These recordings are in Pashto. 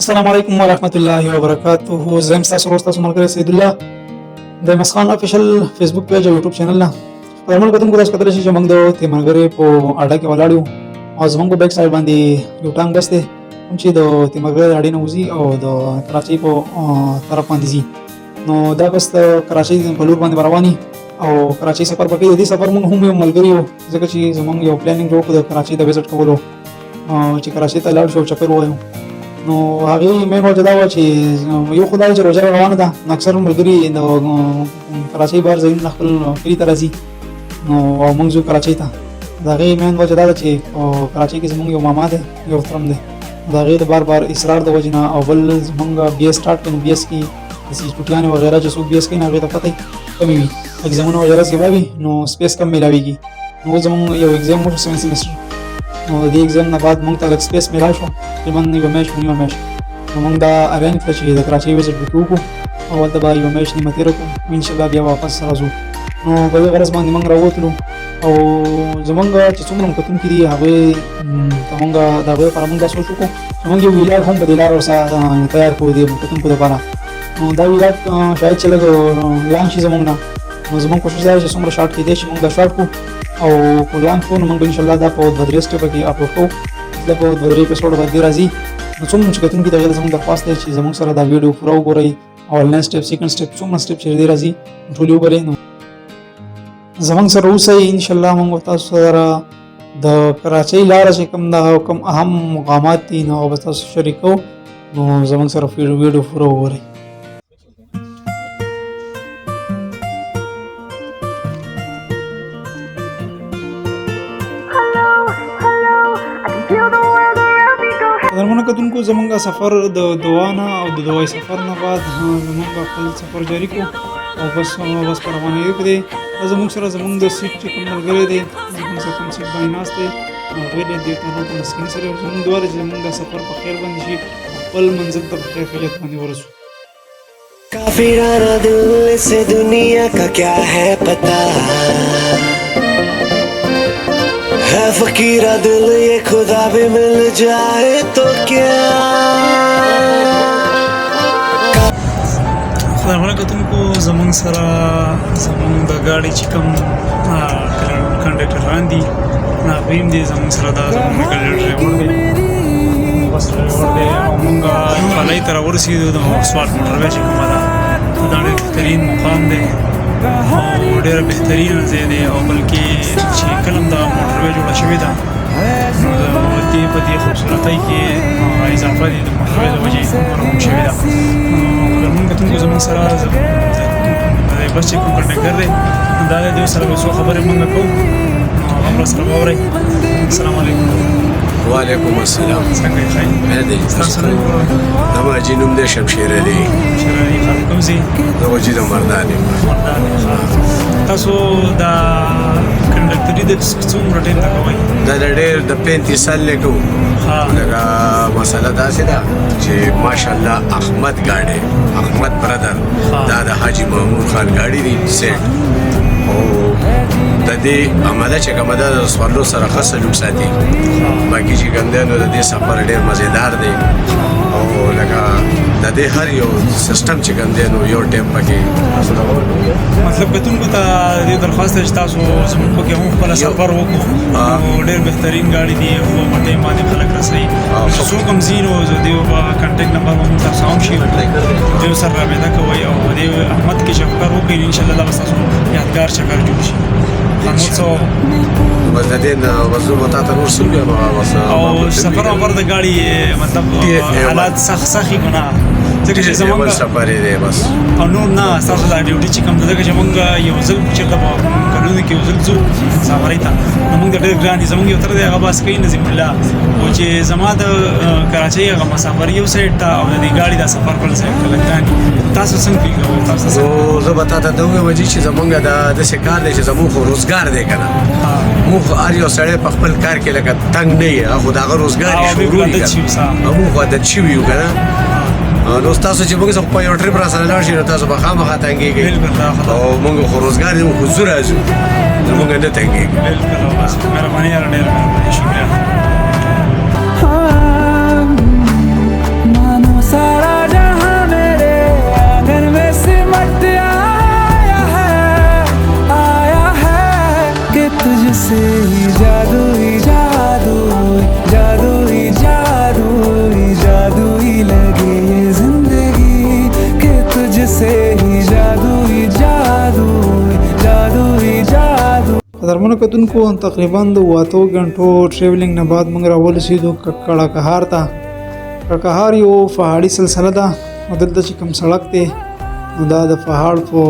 السلام علیکم ورحمت الله وبرکاته. زم تاسو ورسره تاسو ملګری سید الله د مسخان افیشل فیسبوک پیج او یوټیوب چینل نه پرمن کوم کو تاسو کتل شي چې موږ د تیمرګری په اډه کې ولاړو او زموږ په بیک سایډ باندې یو ټانګ بسته کوم چې د تیمرګری اډې نه وځي او د کراچۍ په طرف باندې ځي. نو دا بس د کراچۍ په لور باندې رواني او کراچۍ سفر پکې د دې سفر موږ هم یو ملګری یو ځکه چې زموږ یو پلانینګ جوړ کړو د کراچۍ د وزټ کولو چې کراچۍ ته لاړ شو چکر وایو. نو هغه مې وجه دا و چې یو خدای چې روزه روانه ده اکثر ملګری د کراچۍ بار ځین خپل کلی ته راځي نو موږ ځو کراچۍ ته. دا هغه مې وجه دا چې کراچۍ کې زموږ یو ماما ده یو ترم ده دا هغه د بار اصرار د وجه نه اول زموږ بي اس سٹارټ کړو بي اس کې د سټوډیان وغیرہ چې څو بي اس کې نه غوښته پته کمی وي ایگزامونه وغیرہ سیواوي نو سپیس کم ملاويږي. نو زموږ یو ایگزام مو سیمستر نو د ایگزام نه بعد موږ ته لږ سپیس ملا شو تقریبا یو میاشت نو موږ دا ارینج کړ چې د کراچۍ وزټ وکړو او ولته به یو میاشت نیمه تیر کړو ان شاء الله بیا واپس راځو. نو په دې غرض باندې موږ راووتلو او زمونږ چې څومره کتونکي دي هغه موږ دا به پر موږ سوچ وکړو چې موږ یو ویلاګ هم په دې لار سره تیار کړو دي کتونکو لپاره. نو دا ویلاګ شاید چې لږ لانچ شي زمونږ نه نو زمونږ کوشش دا چې څومره شارټ کېدای شي موږ دا شارټ کړو او کولان فون موږ ان شاء الله دا په بدري سټپ کې اپلوډ کوو دا په بدري اپیسوډ باندې راځي. نو څومره چې کتونکي دا زموږ درخواست دی چې زموږ سره دا ویډیو پوره وګورئ او اولنی سټپ سیکنډ سټپ څومره سټپ چې دی راځي ټول وګورئ. نو زموږ سره اوسئ ان شاء الله موږ تاسو سره د کراچۍ لار چې کوم دا کوم اهم مقامات دي نو تاسو شریکو نو زموږ سره ویډیو پوره وګورئ. درمنه کتونکو زمونږ سفر د دوانه او د دوای سفر نه بعد زمونږ خپل سفر جاری کو او بس پر روانه یو کړی زمونږ سره زمونږ د سیټ چې کوم ملګری دی زمونږ سره کوم سیټ باندې ناست دی هغه دې ته نو په مسکین سره زمونږ دواره چې زمونږ سفر په خیر باندې شي خپل منزل ته په خیریت باندې ورسو. काफिराना दिल से दुनिया का क्या है पता है फकीरा दिल ये खुदा भी मिल जाए तो क्या. خدای کتونکو زمونږ سره زمونږ د ګاډي چې کوم کنډکټران دي هغه هم دي زمونږ سره دا زمونږ ډرایور دی بس ډرایور دی او موږ پلای ته راورسېدو د سوات موټر وې چې کومه ده دا ډېر بهترین مقام دی او ډېر بهترین ځای دی او بلکې چې کلم دا موټر وې جوړه شوې ده نو د دې په دې خوبصورتۍ کې اضافه دي د موټر وې د وجې مرموم شوې ده. زمونږ کتونکو زمونږ سره بس چې کوم کنډکټر دی دا د دې سره به څو خبرې موږ کوو نو هغه سره واورئ. السلام علیکم. وعلیکم السلام. څنګه یې ښه دی تاسو نه زما جی نوم دی شمشیر علی. شمشیر علی خان کوم ځای؟ زه وجې د مردان یم. تاسو دا کنډکټري د څومره ټایم ته کوئ؟ دا ډېر د 35 سال نه کوم. لکه مسله داسې ده چې ماشاءالله احمد ګاډی احمد برادر دا د حاجي محمود خان ګاډی دی سیټ او د دې عمله چې کومه ده د سوالو سره ښه سلوک ساتي باقي چې کوم دی نو د دې سفر ډېر مزېدار دی او لکه د دې هر یو سیستم چې کوم دی نو یو ټایم پکې مطلب کتونکو ته دې درخواست دی چې تاسو زموږ پکې هم خپل سفر وکړو او ډېر بهترین ګاډي دی او په ټایم باندې خلک رسوي څوک هم ځي نو د یو کانټیکټ نمبر هم تاسو هم شي دیو سره رابطه کوئ او د احمد کې چکر وکړئ ان شاء الله دا تاسو یادګار چکر جوړ شي. بس د دې نه وزو متا ته نور څنګه او سفر اور د ګاډي مطلب حالات سخت ګناه ځکه چې زمونږ سفر دی بس او نور نه تاسو دا ډیوټي چې کوم دغه چې مونږ یو ځل چې د کلونو کې یو ځل ځو سفرې ته نو مونږ ډېر ګران دي زمونږ یو تر دی هغه باس کوي نظیم الله او چې زما د کراچۍ هغه مسافر یو سایډ ته او د ګاډي د سفر پر سایډ ته لګانی تاسو څنګه فیل کوئ؟ تاسو زه به تاسو ته دوه وجې چې زمونږ د کار دی چې زموږ روزګار دی کنه موږ هر یو سړی په خپل کار کې لکه تنګ نه یې خو دغه روزګار یې شروع دی موږ عادت شوي یو کنه نو تاسو چې موږ په یو ټریپ را سره لاړ شئ نو تاسو به خامخا تنګېږئ او موږ خو روزګار دی موږ حضور راځو نو موږ نه تنګېږو. بالکل مهرباني یاره ډېره مهرباني شکریه. قدرمنو کتونکو تقریبا د 8 غنټو ټریولینګ نه بعد موږ راورسېدو ککړه کهار ته. ککهار یو پهاړي سلسله ده او دلته چې کوم سړک دی نو دا د پهاړ په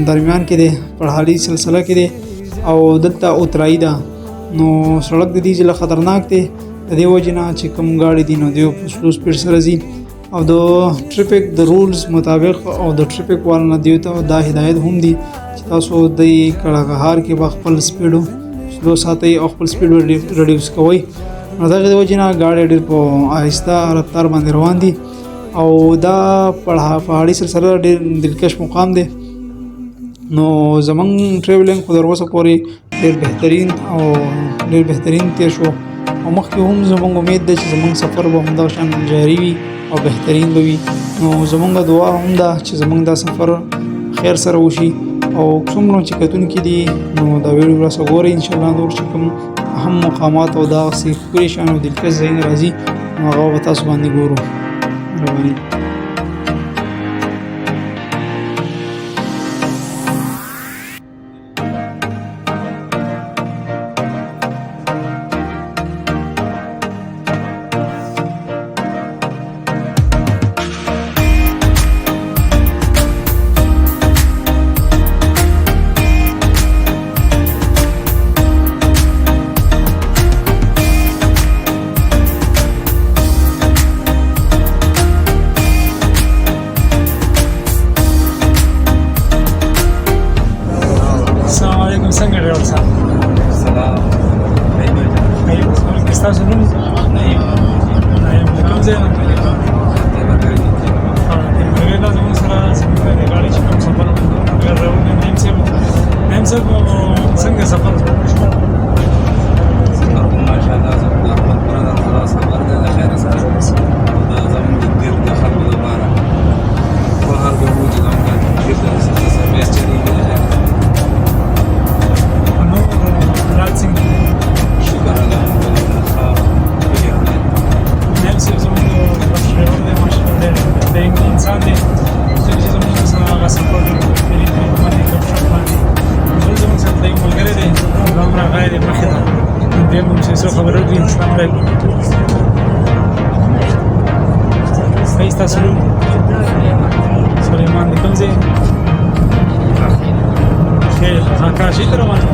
درمیان کې دی، پهاړي سلسله کې دی او دلته اترایي ده. نو سړک د دې ځله خطرناک دی، د دې وجې نه چې کوم ګاډي دي نو دوی په سلو سپیډ سره ځي او د ټریفک د رولز مطابق او د ټریفک وال نه دیو ته دا هدایت هم دي چې تاسو د ککهار کې به خپل سپیډ سلو ساتئ او خپل سپیډ ریډیوس کوئ. نو دغه د وجې نه ګاډي ډېر په آهسته رفتار باندې روان دي او دا پهاړي سلسله ډېر دلکش مقام دی. نو زمونږ ټریولینګ خو تر اوسه پورې ډېر بهترین تیر شو او مخکې هم زمونږ امید ده چې زمونږ سفر به همدغه شان جاري وي او بهترین به وي. نو زمونږ دعا هم ده چې زمونږ دا سفر خیر سره وشي او څومره چې کتونکي دي نو دا ویډیو راسه ګورئ. انشاءالله نور چې کوم اهم مقامات او دغسې ښکلي شیان او دلکش ځایونه راځي نو هغه به تاسو باندې ګورو. مهرباني. څنګه ډرایور صاحب؟ سلام. ستاسو نوم؟ نعیم. د کوم ځای نه؟ تیمورګل دا زموږ سره زموږ د ګاډي چې کوم سفر ډرایور نعیم صاحب څنګه سفر؟ ماشاءالله زموږ احمد برادر خلاص خبر دی د خیره سره دا زموږ د دیر د خلکو لپاره په هر ګډو چې زموږ د دیر د سرویس چلیږي د خیره شکر الحمدلله ښه نعیم صاحب زموږ ډرایور دی ماشاءالله د انسان دی چې زموږ سره هغه سفر کوي باندې کوم شپ باندې بل زموږ سره د یو ملګری دی هغه هم راغلی دی مخې ته دی هم چې څه خبرې وکړي. السلام علیکم. صحیح ستاسو نوم؟ سلیمان د کوم ځای؟ خیر کراچۍ ته روان یې؟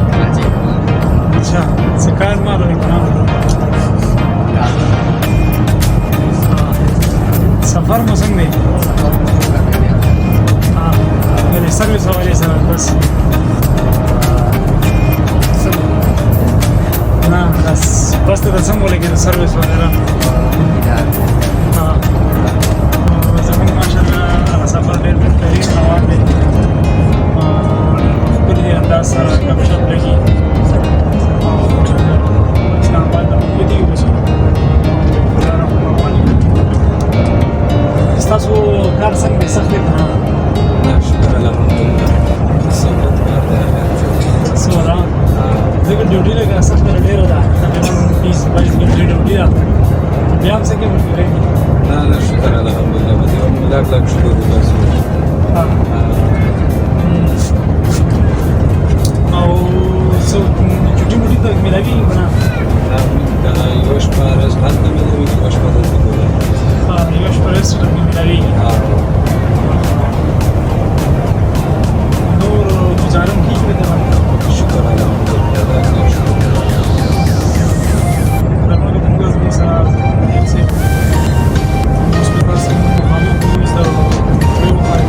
اچھا څه کار مال وی کنه سفر مو څنګه دی؟ د سرویس حوالې سره بس نه بس ته څنګه ولګېد سرویس وغیره زموږ ماشاءالله هغه سفر ډېر بهترین روان دی ښکلي انداز سره ګپ شپ لګي ستاسو کار څنګه دی؟ سخت دی که نه؟ شکر الحمدلله سهولت کار دی څومره ځکه ډیوټي لږه سخته ډېره ده تقریبا 20-22 ګنټې ډیوټي ده بیا هم څه کې مشکل دی؟ نه شکر الحمدلله په دې هم لاک شکر دی بس او څه چوټي موټي ته میلاوي که نه؟ نه یوه شپه ورځ هلته میلاوي یوه شپه دلته میلاوي یوه شپه ورځ ته میلاویږي نور ګزاره هم کېږي په دې باندې؟ شکر الحمدلله دا کار شکر درنو کتونکو زموږ سره نعیم صاحب اوس په تاسو مخامخ کوو سره ډېر وغواړئ.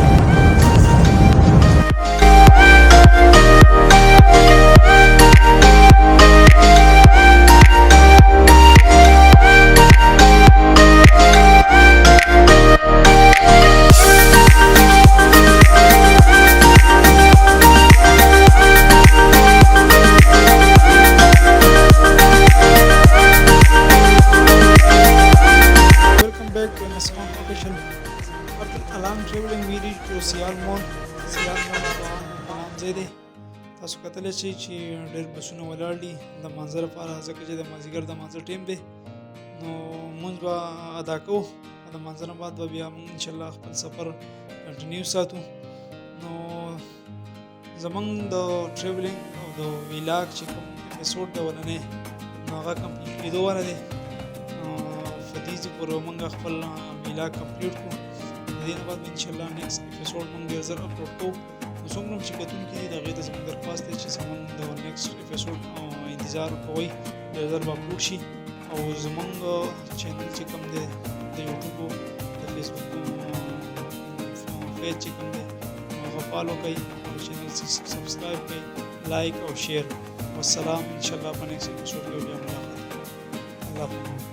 تاسو کتلی شئ چې ډېر بسونه ولاړ دي د مانځه لپاره ځکه چې د مازدیګر د مانځه ټیم دی نو مونځ به ادا کوو د مانځه نه بعد به بیا مونږ انشاءالله خپل سفر کنټینیو ساتو. نو زمونږ د ټریولینګ او د د ویلاګ چې کوم اپیسوډ د ولنې هغه کمپلیټ کېدو والا دی فدیز پورې موږ خپل ویلاګ کمپلیټ کړو د دې نه بعد ان شاء الله نیکسټ اپیسوډ موږ ډېر ژر اپلوډ کوو نو څومره چې کتونکي دي د هغې ته زموږ درخواست دی چې زموږ د نیکسټ اپیسوډ انتظار کوئ ډېر ژر به اپلوډ شي او زموږ چینل چې کوم دی د یوټیوب د فیسبوک پیج چې کوم دی هغه فالو کوئ او چینل سبسکرایب کوئ لایک او شیر والسلام ان شاء الله په نیکسټ اپیسوډ کې بیا ملاقات الله حافظ